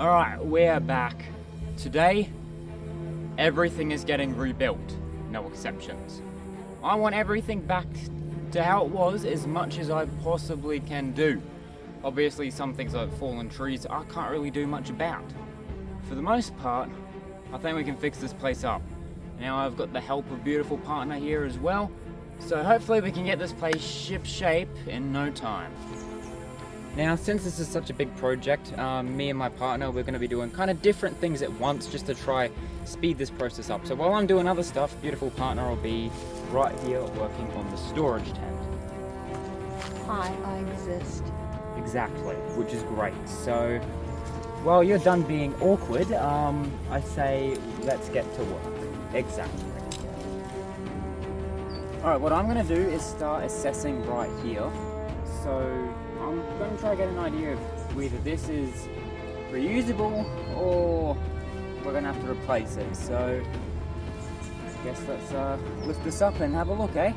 Alright, we're back. Today, everything is getting rebuilt. No exceptions. I want everything back to how it was as much as I possibly can do. Obviously, some things like fallen trees I can't really do much about. For the most part, I think we can fix this place up. Now I've got the help of a beautiful partner here as well, so hopefully we can get this place ship shape in no time. Now, since this is such a big project, me and my partner, we're going to be doing kind of different things at once just to try speed this process up. So while I'm doing other stuff, beautiful partner will be right here working on the storage tent. Hi, I exist. Exactly, which is great. So while you're done being awkward, I say let's get to work. Exactly. Alright, what I'm going to do is start assessing right here. So I'm going to try to get an idea of whether this is reusable or we're going to have to replace it. So I guess let's lift this up and have a look, eh?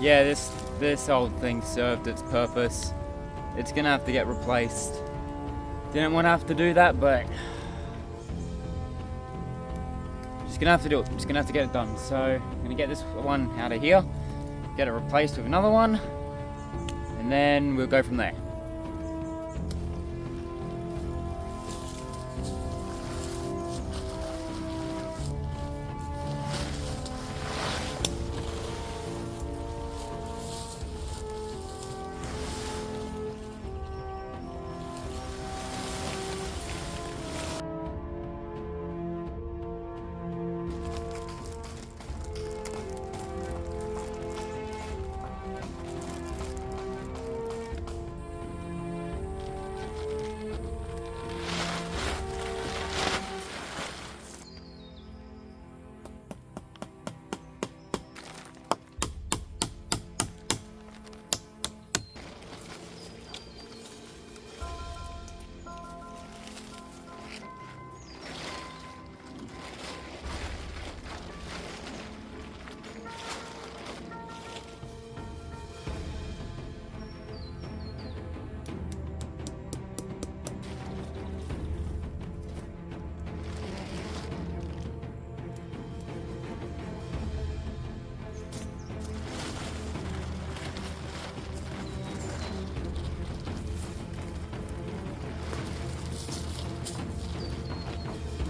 Yeah, this old thing served its purpose. It's gonna have to get replaced. Didn't want to have to do that, but just gonna have to do it. Just gonna have to get it done. So I'm gonna get this one out of here, get it replaced with another one, and then we'll go from there.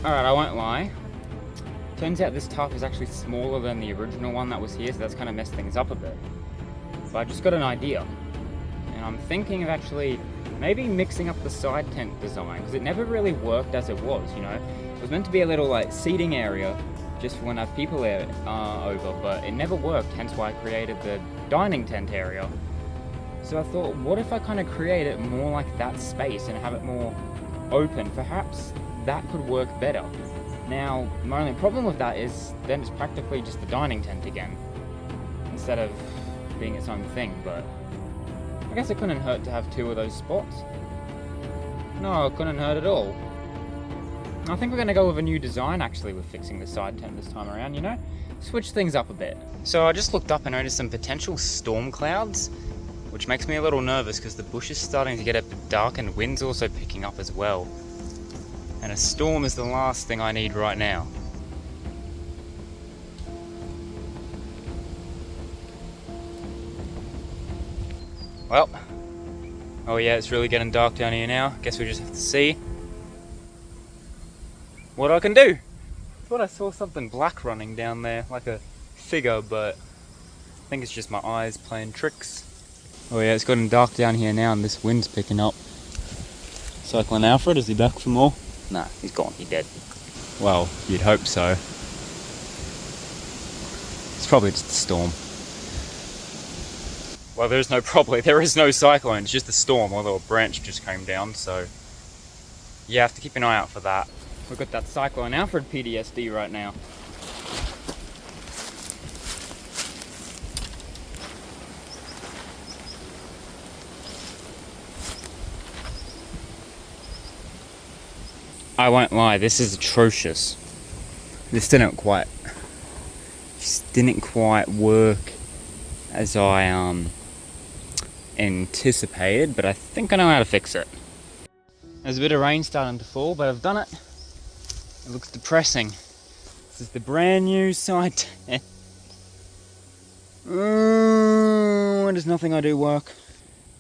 Alright, I won't lie. Turns out this tarp is actually smaller than the original one that was here, so that's kind of messed things up a bit. But I just got an idea. And I'm thinking of actually maybe mixing up the side tent design, because it never really worked as it was, you know? It was meant to be a little like seating area just for when I have people there over, but it never worked, hence why I created the dining tent area. So I thought, what if I kind of create it more like that space and have it more open? Perhaps that could work better. Now, my only problem with that is then it's practically just the dining tent again, instead of being its own thing, but I guess it couldn't hurt to have two of those spots. No, it couldn't hurt at all. I think we're going to go with a new design actually with fixing the side tent this time around, you know? Switch things up a bit. So I just looked up and noticed some potential storm clouds, which makes me a little nervous because the bush is starting to get a bit dark and wind's also picking up as well. And a storm is the last thing I need right now. Well, oh yeah, it's really getting dark down here now. Guess we just have to see what I can do. I thought I saw something black running down there, like a figure, but I think it's just my eyes playing tricks. Oh yeah, it's gotten dark down here now and this wind's picking up. Cyclone Alfred, is he back for more? Nah, he's gone, he's dead. Well, you'd hope so. It's probably just a storm. Well, there is no cyclone, it's just a storm, although a branch just came down, so you have to keep an eye out for that. We've got that Cyclone Alfred PTSD right now. I won't lie, this is atrocious. This didn't quite work as I anticipated, but I think I know how to fix it. There's a bit of rain starting to fall, but I've done it. It looks depressing. This is the brand new side 10. Why does nothing I do work?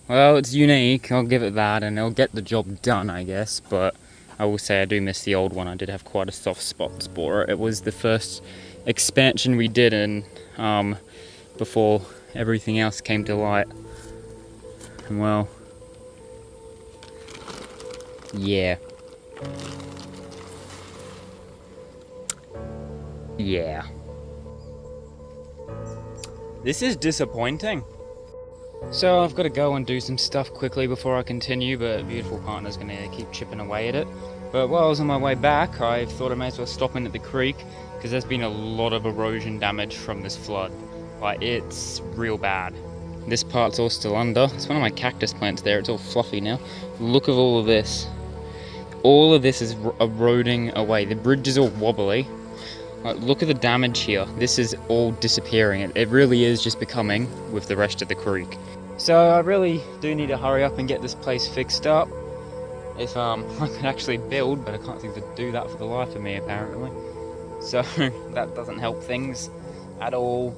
Well, it's unique, I'll give it that, and it'll get the job done, I guess, but I will say I do miss the old one. I did have quite a soft spot for it. It was the first expansion we did in before everything else came to light. And well, yeah. Yeah. This is disappointing. So I've got to go and do some stuff quickly before I continue, but a beautiful partner's going to keep chipping away at it. But while I was on my way back, I thought I may as well stop in at the creek, because there's been a lot of erosion damage from this flood. Like, it's real bad. This part's all still under. It's one of my cactus plants there. It's all fluffy now. Look at all of this. All of this is eroding away. The bridge is all wobbly. Like, look at the damage here. This is all disappearing. It really is just becoming with the rest of the creek. So I really do need to hurry up and get this place fixed up. If I could actually build, but I can't seem to do that for the life of me apparently. So that doesn't help things at all.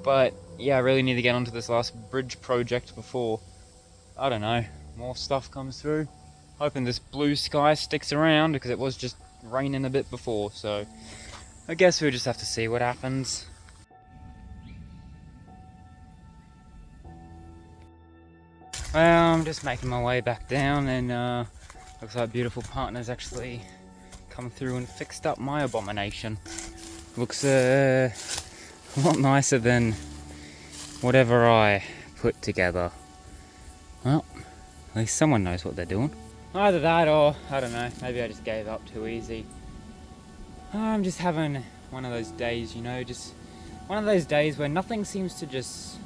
But yeah, I really need to get onto this last bridge project before, I don't know, more stuff comes through. Hoping this blue sky sticks around, because it was just raining a bit before, so I guess we'll just have to see what happens. Well, I'm just making my way back down, and looks like beautiful partner's actually come through and fixed up my abomination. Looks a lot nicer than whatever I put together. Well, at least someone knows what they're doing. Either that, or I don't know, maybe I just gave up too easy. I'm just having one of those days, you know, just one of those days where nothing seems to just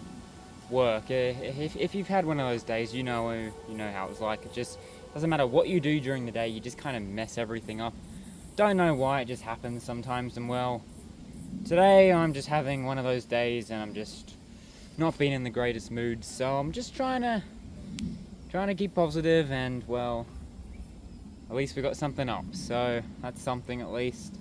work. If you've had one of those days, you know how it's like. It just doesn't matter what you do during the day, you just kind of mess everything up. Don't know why, it just happens sometimes. And well, today I'm just having one of those days, and I'm just not being in the greatest mood. So I'm just trying to keep positive, and well, at least we got something up. So that's something at least.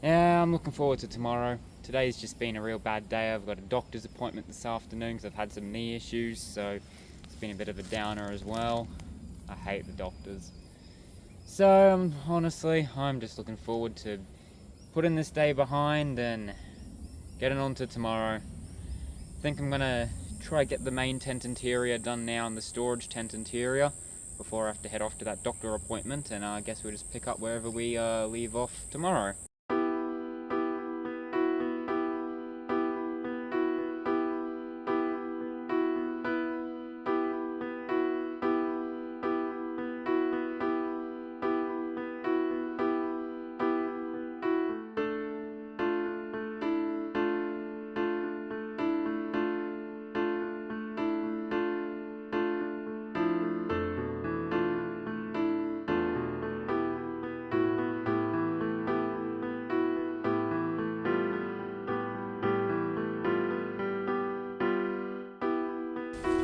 Yeah, I'm looking forward to tomorrow. Today's just been a real bad day. I've got a doctor's appointment this afternoon because I've had some knee issues, so it's been a bit of a downer as well. I hate the doctors. So honestly, I'm just looking forward to putting this day behind and getting on to tomorrow. I think I'm gonna try get the main tent interior done now and the storage tent interior before I have to head off to that doctor appointment, and I guess we'll just pick up wherever we leave off tomorrow.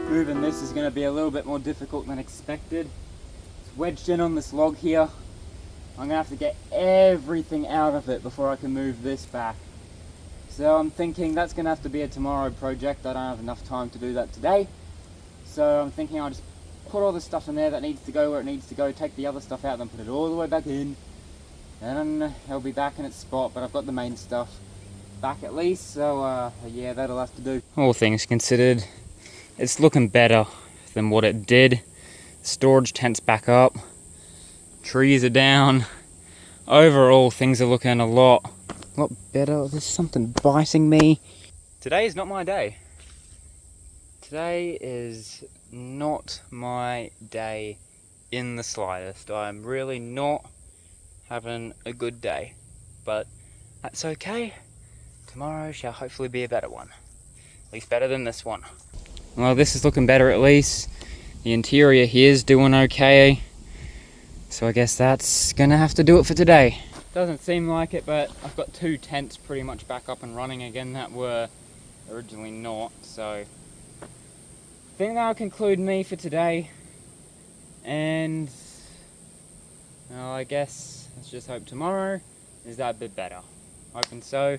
Moving this is going to be a little bit more difficult than expected. It's wedged in on this log here. I'm going to have to get everything out of it before I can move this back. So I'm thinking that's going to have to be a tomorrow project. I don't have enough time to do that today. So I'm thinking I'll just put all the stuff in there that needs to go where it needs to go, take the other stuff out, then put it all the way back in. And it'll be back in its spot, but I've got the main stuff back at least. So yeah, that'll have to do. All things considered, it's looking better than what it did. Storage tent's back up. Trees are down. Overall, things are looking a lot better. There's something biting me. Today is not my day. Today is not my day in the slightest. I'm really not having a good day. But that's okay. Tomorrow shall hopefully be a better one. At least better than this one. Well, this is looking better at least. The interior here is doing okay. So I guess that's gonna have to do it for today. Doesn't seem like it, but I've got 2 tents pretty much back up and running again that were originally not. So I think that'll conclude me for today. And well, I guess let's just hope tomorrow is that a bit better. Hoping so.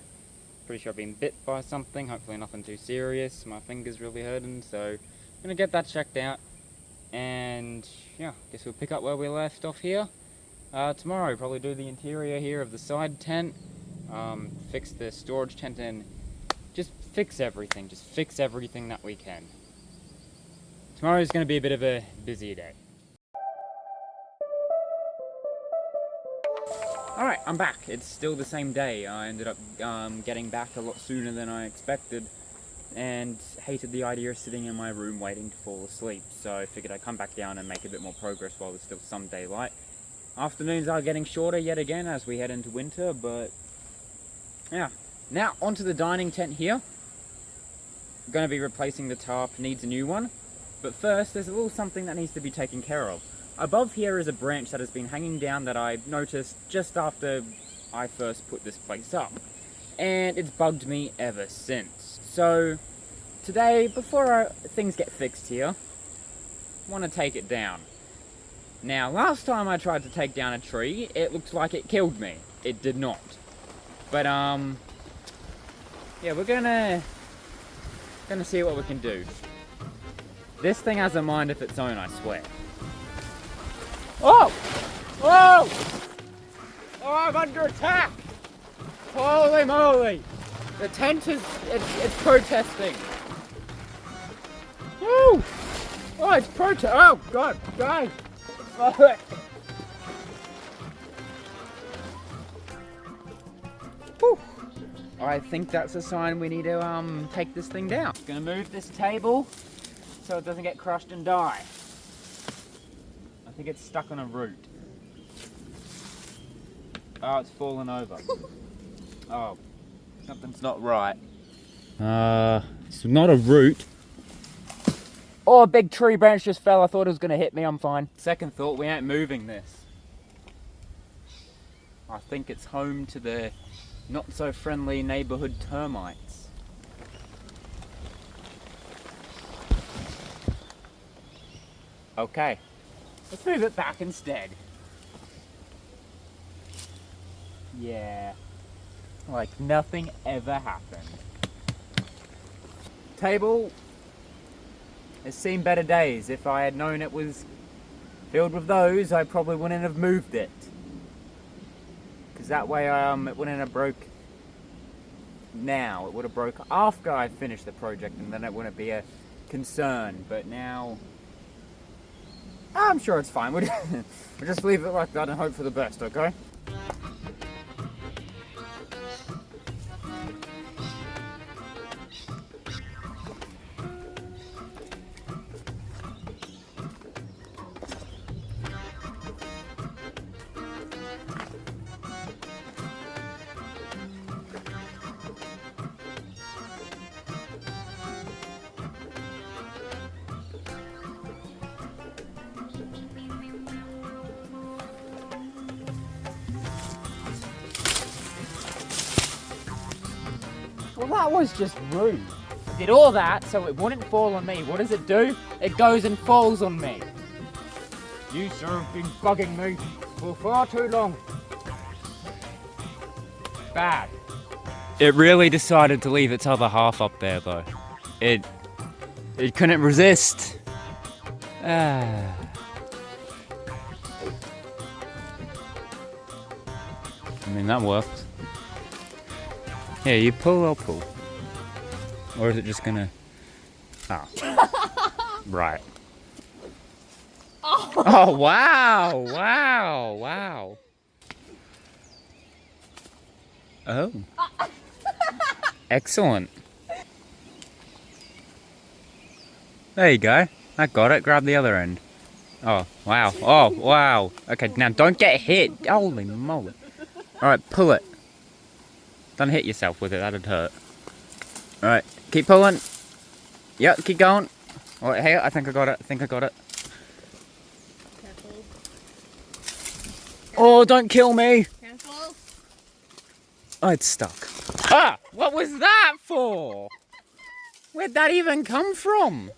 Pretty sure I've been bit by something, hopefully nothing too serious. My finger's really hurting, so I'm gonna get that checked out. And yeah, guess we'll pick up where we left off here. Tomorrow, probably do the interior here of the side tent, fix the storage tent, and just fix everything that we can. Tomorrow's gonna be a bit of a busier day. Alright, I'm back. It's still the same day. I ended up getting back a lot sooner than I expected and hated the idea of sitting in my room waiting to fall asleep. So I figured I'd come back down and make a bit more progress while there's still some daylight. Afternoons are getting shorter yet again as we head into winter, but yeah. Now onto the dining tent here. I'm going to be replacing the tarp, needs a new one. But first there's a little something that needs to be taken care of. Above here is a branch that has been hanging down that I noticed just after I first put this place up. And it's bugged me ever since. So today, before things get fixed here, I want to take it down. Now, last time I tried to take down a tree, it looked like it killed me. It did not. But yeah, we're gonna see what we can do. This thing has a mind of its own, I swear. Oh! Oh! Oh, I'm under attack! Holy moly! The tent is, it's protesting. Woo! Oh, it's oh God, guys! Whew. I think that's a sign we need to take this thing down. Gonna move this table so it doesn't get crushed and die. I think it's stuck on a root. Oh, it's fallen over. Oh, something's not right. It's not a root. Oh, a big tree branch just fell. I thought it was gonna hit me. I'm fine. Second thought, we ain't moving this. I think it's home to the not so friendly neighborhood termites. Okay, let's move it back instead. Yeah, like nothing ever happened. Table has seen better days. If I had known it was filled with those, I probably wouldn't have moved it. Because that way it wouldn't have broke now. It would have broke after I finished the project, and then it wouldn't be a concern. But now, I'm sure it's fine. We'll just leave it like that and hope for the best, okay? Well, that was just rude. I did all that so it wouldn't fall on me. What does it do? It goes and falls on me. You, sir, have been bugging me for far too long. Bad. It really decided to leave its other half up there, though. It couldn't resist. I mean, that worked. Yeah, you pull, I'll pull. Or is it just gonna... Oh. Right. Oh, wow! Wow! Wow! Oh. Excellent. There you go. I got it. Grab the other end. Oh, wow. Oh, wow. Okay, now don't get hit. Holy moly. Alright, pull it. Don't hit yourself with it, that'd hurt. Alright, keep pulling. Yep, keep going. Oh, hey, I think I got it. I think I got it. Careful. Oh, don't kill me. Careful. Oh, it's stuck. Ah! What was that for? Where'd that even come from?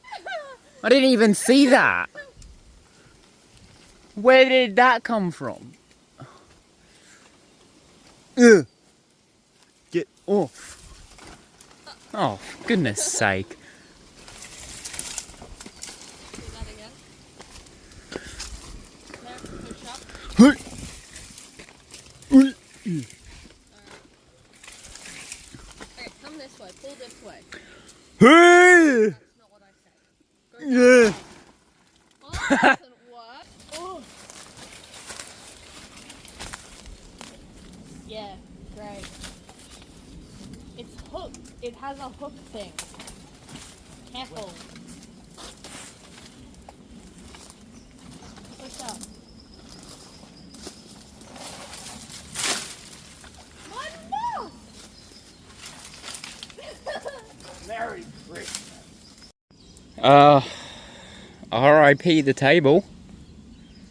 I didn't even see that. Where did that come from? Ugh. Get off. Oh, for goodness sake. Do that again. There, push up. Okay, come this way. Pull this way. Hey! That's not what I said. Go down. Oh, that doesn't work. Oh. Yeah, great. It's hooked. It has a hook thing. Careful. Push up. One more! Merry Christmas. R.I.P. the table.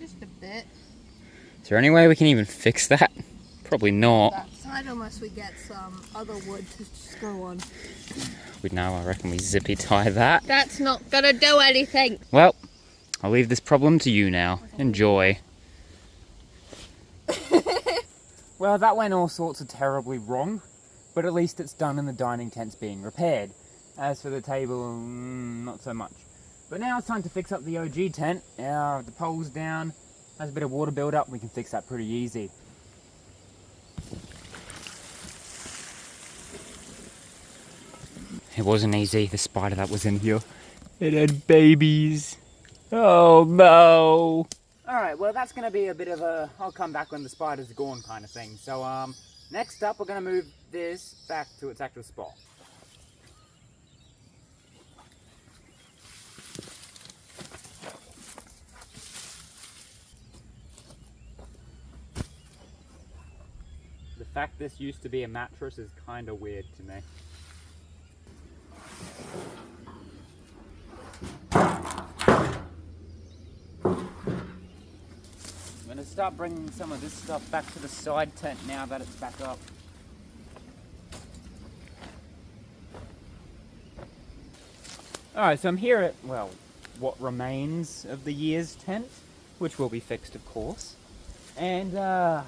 Just a bit. Is there any way we can even fix that? Probably not. That side unless we get some other wood to just go on. We know, I reckon we zippy tie that. That's not gonna do anything. Well, I'll leave this problem to you now. Enjoy. Well, that went all sorts of terribly wrong, but at least it's done and the dining tent's being repaired. As for the table, not so much. But now it's time to fix up the OG tent. The pole's down, has a bit of water build up, we can fix that pretty easy. It wasn't easy, the spider that was in here. It had babies. Oh no! Alright, well that's gonna be a bit of a I'll come back when the spider's gone kind of thing. So next up we're gonna move this back to its actual spot. The fact this used to be a mattress is kinda weird to me. I'm going to start bringing some of this stuff back to the side tent now that it's back up. Alright, so I'm here at, well, what remains of the year's tent, which will be fixed of course. And the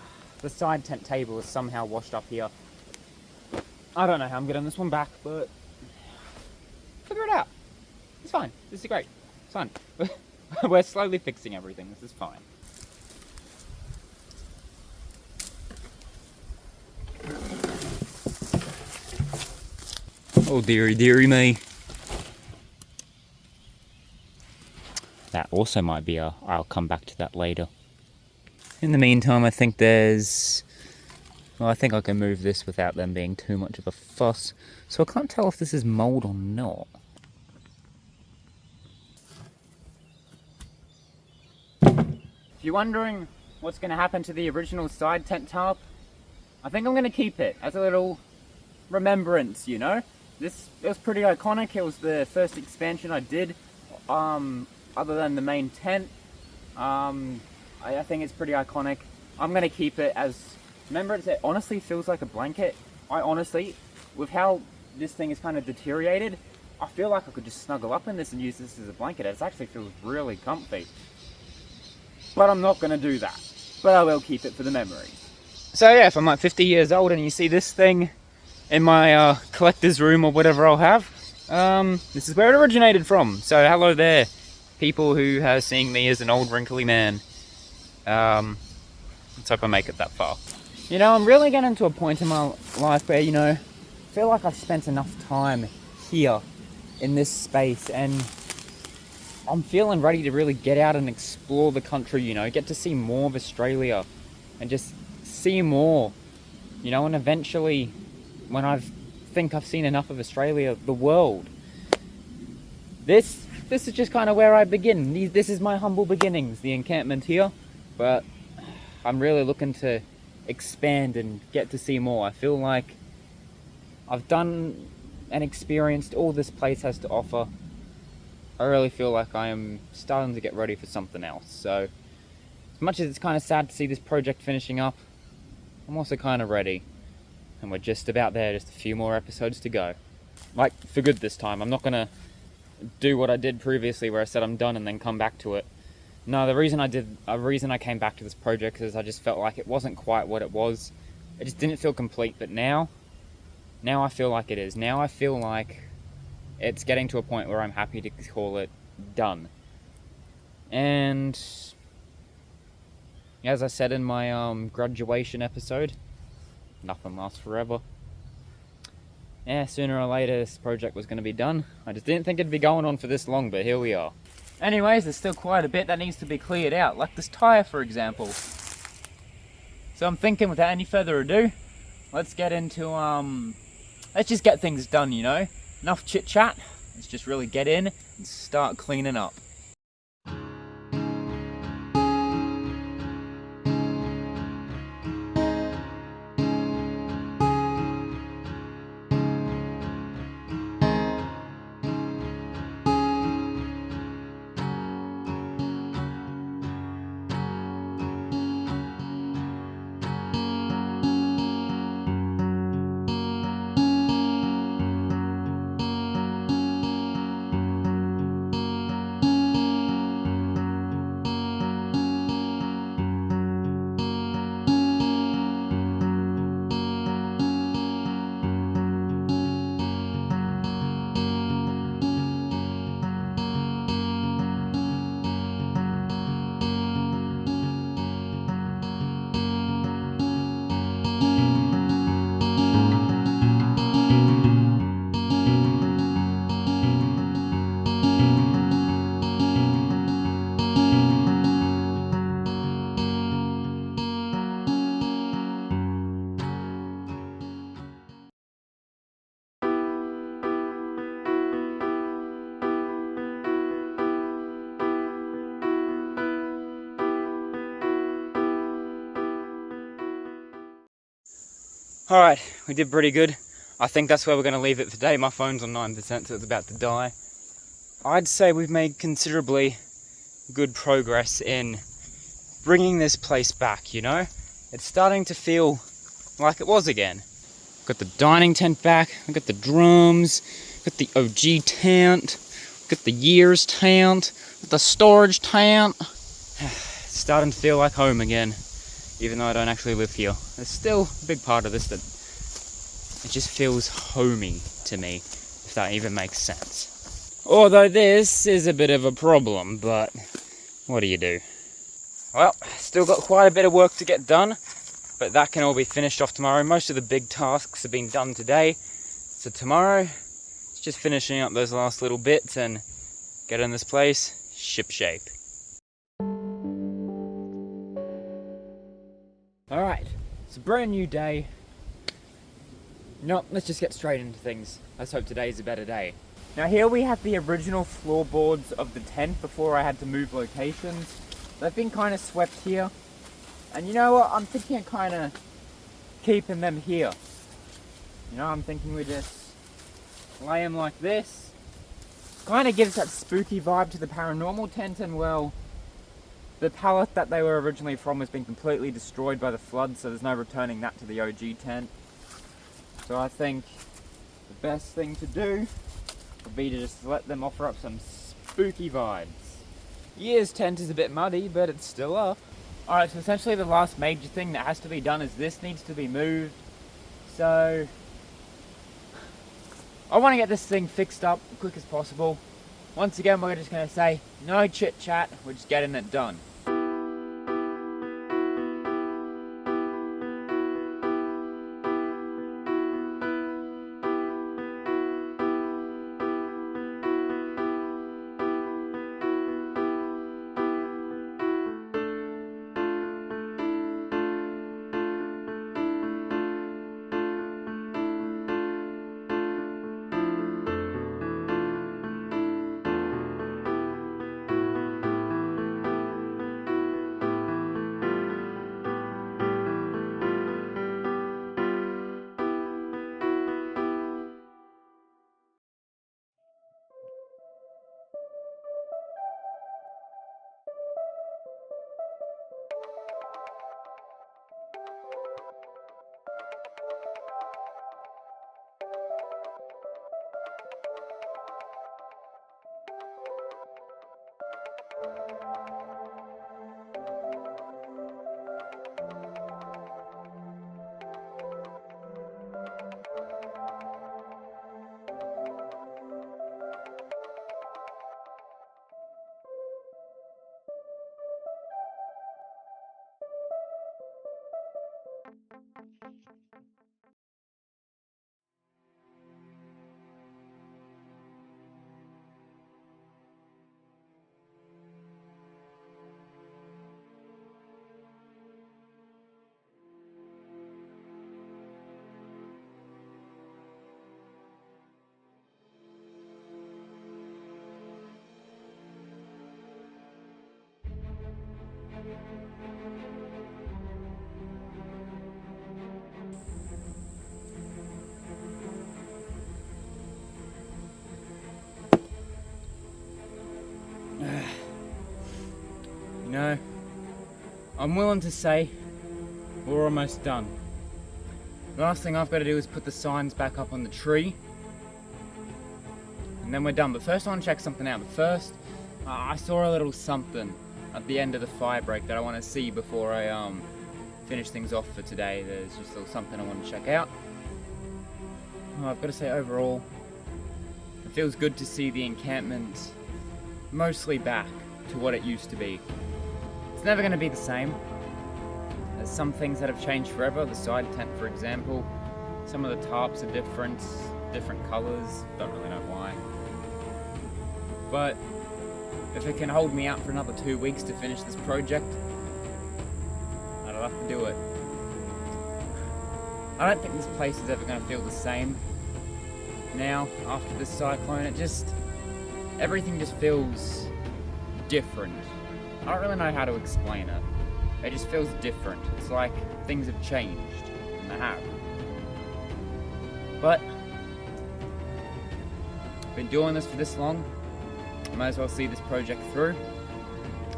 side tent table is somehow washed up here. I don't know how I'm getting this one back, but figure it out. It's fine. This is great. It's fine. We're slowly fixing everything. This is fine. Oh dearie, dearie me. That also might be I'll come back to that later. In the meantime, I think there's... Well, I think I can move this without them being too much of a fuss. So I can't tell if this is mold or not. If you're wondering what's going to happen to the original side tent tarp, I think I'm going to keep it as a little remembrance, you know? It was pretty iconic. It was the first expansion I did, other than the main tent. I think it's pretty iconic. I'm going to keep it as... Remember, it honestly feels like a blanket. I honestly, with how this thing is kind of deteriorated, I feel like I could just snuggle up in this and use this as a blanket. It actually feels really comfy. But I'm not going to do that. But I will keep it for the memories. So yeah, if I'm like 50 years old and you see this thing in my collector's room or whatever I'll have, this is where it originated from. So hello there, people who are seeing me as an old wrinkly man. Let's hope I make it that far. You know, I'm really getting to a point in my life where, you know, I feel like I've spent enough time here in this space and I'm feeling ready to really get out and explore the country, you know, get to see more of Australia and just see more, you know, and eventually when I think I've seen enough of Australia, the world. This this is just kind of where I begin. This is my humble beginnings, the encampment here. But I'm really looking to expand and get to see more. I feel like I've done and experienced all this place has to offer. I really feel like I am starting to get ready for something else. So, as much as it's kind of sad to see this project finishing up, I'm also kind of ready. And we're just about there, just a few more episodes to go. Like, for good this time. I'm not going to do what I did previously where I said I'm done and then come back to it. No, the reason I came back to this project is I just felt like it wasn't quite what it was. It just didn't feel complete, but now I feel like it is. Now I feel like it's getting to a point where I'm happy to call it done. And as I said in my graduation episode, nothing lasts forever. Yeah, sooner or later this project was going to be done. I just didn't think it'd be going on for this long, but here we are. Anyways, there's still quite a bit that needs to be cleared out, like this tyre, for example. So I'm thinking, without any further ado, let's get into, let's just get things done, you know? Enough chit-chat, let's just really get in and start cleaning up. Alright, we did pretty good. I think that's where we're going to leave it for today. My phone's on 9%, so it's about to die. I'd say we've made considerably good progress in bringing this place back, you know? It's starting to feel like it was again. Got the dining tent back, we got the drums, got the OG tent, got the years tent, got the storage tent. It's starting to feel like home again, even though I don't actually live here. There's still a big part of this that it just feels homey to me, if that even makes sense. Although this is a bit of a problem, but what do you do? Well, still got quite a bit of work to get done, but that can all be finished off tomorrow. Most of the big tasks have been done today, so tomorrow it's just finishing up those last little bits and getting this place shipshape. Alright, it's a brand new day. No, let's just get straight into things. Let's hope today's a better day. Now here we have the original floorboards of the tent before I had to move locations. They've been kind of swept here. And you know what, I'm thinking of kind of keeping them here. You know, I'm thinking we just lay them like this. Kind of gives that spooky vibe to the paranormal tent, and well, the pallet that they were originally from has been completely destroyed by the flood, so there's no returning that to the OG tent. So I think the best thing to do would be to just let them offer up some spooky vibes. Year's tent is a bit muddy, but it's still up. Alright, so essentially the last major thing that has to be done is this needs to be moved. So I want to get this thing fixed up as quick as possible. Once again, we're just going to say no chit chat, we're just getting it done. I'm willing to say we're almost done. The last thing I've got to do is put the signs back up on the tree, and then we're done. But first I want to check something out. But first, I saw a little something at the end of the fire break that I want to see before I finish things off for today. There's just a little something I want to check out. Well, I've got to say overall, it feels good to see the encampment mostly back to what it used to be. It's never going to be the same. There's some things that have changed forever. The side tent, for example. Some of the tarps are different colours. Don't really know why. But if it can hold me out for another 2 weeks to finish this project, I'd love to do it. I don't think this place is ever going to feel the same now after this cyclone. Everything just feels different. I don't really know how to explain it. It just feels different. It's like things have changed, and they have. But I've been doing this for this long. I might as well see this project through,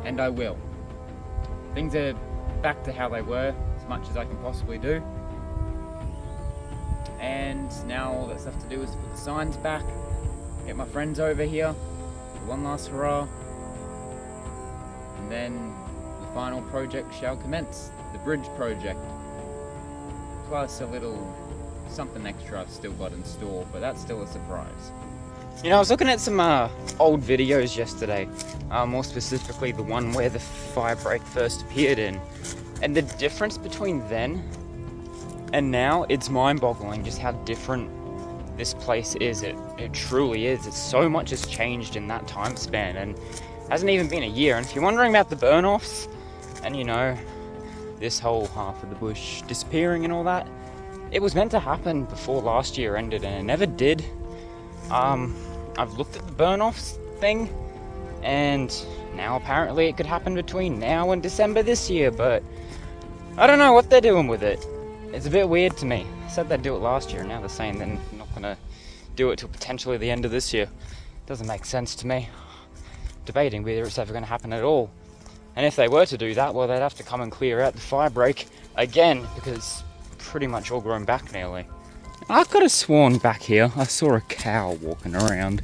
and I will. Things are back to how they were, as much as I can possibly do. And now all that's left to do is to put the signs back, get my friends over here, do one last hurrah, and then the final project shall commence, the bridge project. Plus a little something extra I've still got in store, but that's still a surprise. You know, I was looking at some old videos yesterday, more specifically the one where the fire break first appeared in, and the difference between then and now, it's mind-boggling just how different this place is. It truly is. It's so much has changed in that time span, and hasn't even been a year. And if you're wondering about the burn-offs, and you know, this whole half of the bush disappearing and all that, it was meant to happen before last year ended, and it never did. I've looked at the burn-offs thing, and now apparently it could happen between now and December this year, but I don't know what they're doing with it. It's a bit weird to me. They said they'd do it last year, and now they're saying they're not going to do it till potentially the end of this year. Doesn't make sense to me. Debating whether it's ever going to happen at all. And if they were to do that, well, they'd have to come and clear out the fire break again, because it's pretty much all grown back nearly. I could have sworn back here I saw a cow walking around.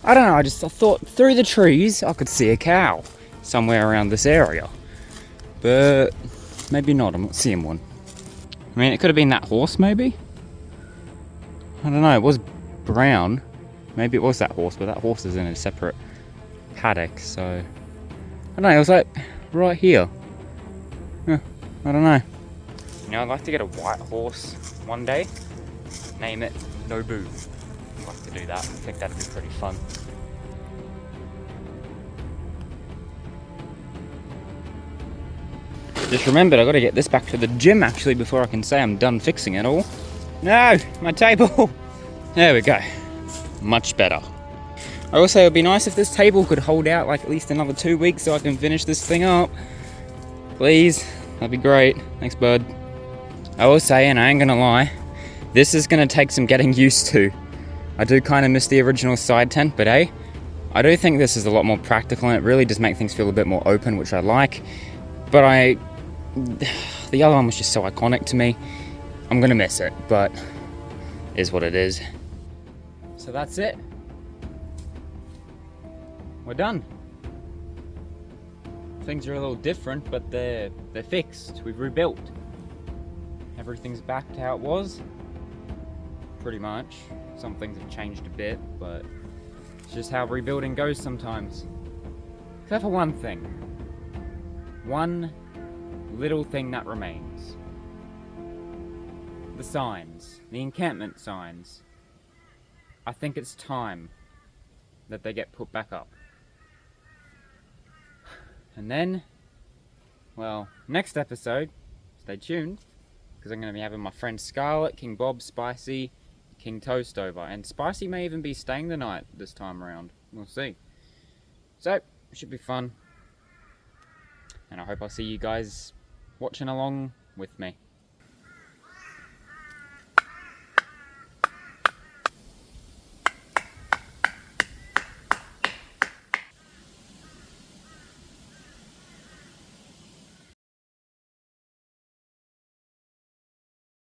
I don't know, I thought through the trees I could see a cow somewhere around this area. But maybe not, I'm not seeing one. I mean, it could have been that horse, maybe? I don't know, it was brown. Maybe it was that horse, but that horse is in a separate paddock, so... I don't know, it was like right here. I don't know. You know, I'd like to get a white horse one day. Name it Nobu. I'd like to do that. I think that'd be pretty fun. Just remembered I gotta get this back to the gym actually before I can say I'm done fixing it all. No! My table! There we go. Much better. I will say it would be nice if this table could hold out like at least another 2 weeks so I can finish this thing up. Please. That'd be great. Thanks, bud. I will say, and I ain't gonna lie, this is gonna take some getting used to. I do kind of miss the original side tent, but hey, I do think this is a lot more practical and it really does make things feel a bit more open, which I like. But the other one was just so iconic to me. I'm gonna miss it, but is what it is. So that's it. We're done. Things are a little different, but they're fixed. We've rebuilt. Everything's back to how it was. Pretty much. Some things have changed a bit, but it's just how rebuilding goes sometimes. Except for one thing. One little thing that remains. The signs. The encampment signs. I think it's time that they get put back up. And then, well, next episode, stay tuned, because I'm going to be having my friend Scarlett, King Bob, Spicy, King Toast over. And Spicy may even be staying the night this time around. We'll see. So, it should be fun. And I hope I'll see you guys watching along with me.